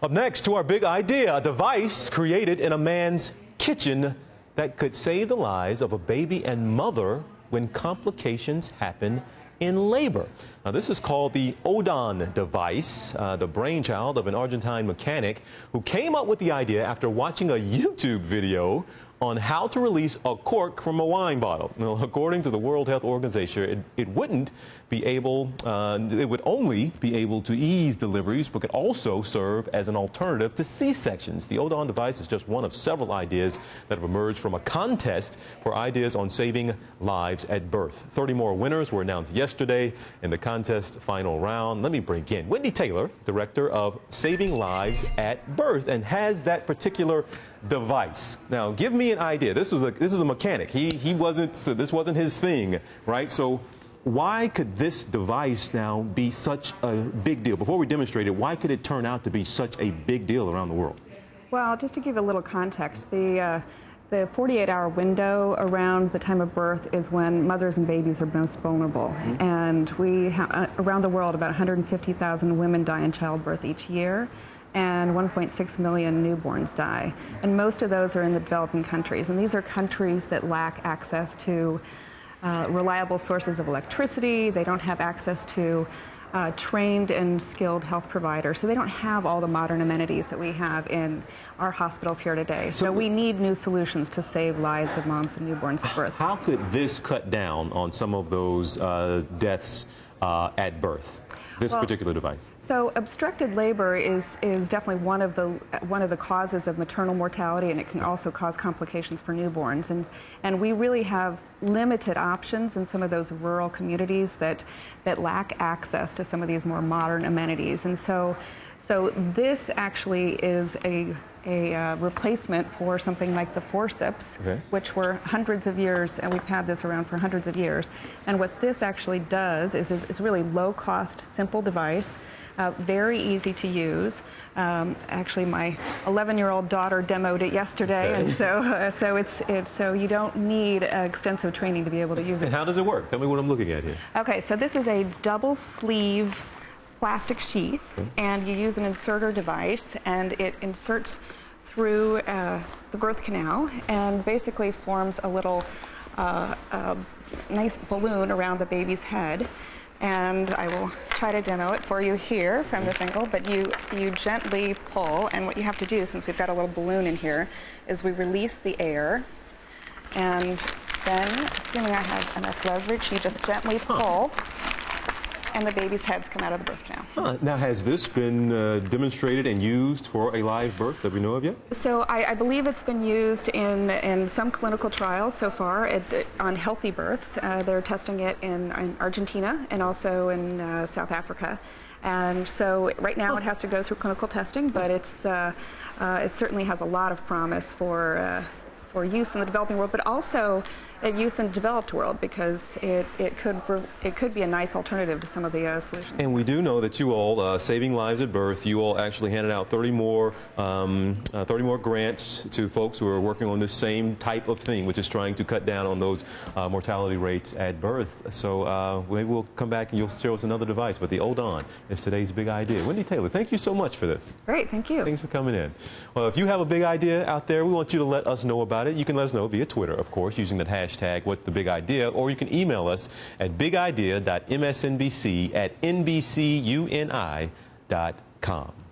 Up next, to our big idea, a device created in a man's kitchen that could save the lives of a baby and mother when complications happen in labor. Now, this is called the Ayuda device, the brainchild of an Argentine mechanic who came up with the idea after watching a YouTube video on how to release a cork from a wine bottle. Now, according to the World Health Organization, it would only be able to ease deliveries, but could also serve as an alternative to C-sections. The Ayuda device is just one of several ideas that have emerged from a contest for ideas on saving lives at birth. 30 more winners were announced yesterday in the contest final round. Let me bring in Whitney Taylor, director of Saving Lives at Birth, and has that particular device. Now, give me an idea. This is a mechanic. This wasn't his thing, right? So why could this device now be such a big deal? Before we demonstrate it, why could it turn out to be such a big deal around the world? Well, just to give a little context, the 48-hour window around the time of birth is when mothers and babies are most vulnerable. Mm-hmm. And we have, around the world, about 150,000 women die in childbirth each year, and 1.6 million newborns die. And most of those are in the developing countries. And these are countries that lack access to reliable sources of electricity. They don't have access to trained and skilled health providers. So they don't have all the modern amenities that we have in our hospitals here today. So we need new solutions to save lives of moms and newborns at birth. How could this cut down on some of those deaths at birth? This particular device. So obstructed labor is definitely one of the causes of maternal mortality, and it can also cause complications for newborns. And we really have limited options in some of those rural communities that lack access to some of these more modern amenities. And so this actually is a replacement for something like the forceps, okay, which were hundreds of years, and we've had this around for hundreds of years. And what this actually does is it's a really low-cost, simple device, very easy to use. Actually, my 11-year-old daughter demoed it yesterday, okay, and so you don't need extensive training to be able to use it. And how does it work? Tell me what I'm looking at here. Okay, so this is a double sleeve plastic sheath, and you use an inserter device, and it inserts through the birth canal and basically forms a little nice balloon around the baby's head. And I will try to demo it for you here from this angle, but you gently pull, and what you have to do, since we've got a little balloon in here, is we release the air, and then, assuming I have enough leverage, you just gently pull, and the baby's heads come out of the birth canal. Now, has this been demonstrated and used for a live birth that we know of yet? So I believe it's been used in some clinical trials so far on healthy births. They're testing it in Argentina and also in South Africa. And so right now it has to go through clinical testing, but it certainly has a lot of promise for use in the developing world, but also use in the developed world, because it could be a nice alternative to some of the solutions. And we do know that you all, Saving Lives at Birth, you all actually handed out 30 more grants to folks who are working on this same type of thing, which is trying to cut down on those mortality rates at birth. So maybe we'll come back and you'll show us another device. But the Ayuda is today's big idea. Whitney Taylor, thank you so much for this. Great, thank you. Thanks for coming in. Well, if you have a big idea out there, we want you to let us know about it. You can let us know via Twitter, of course, using that hashtag What's the Big Idea, or you can email us at bigidea.msnbc@nbcuni.com.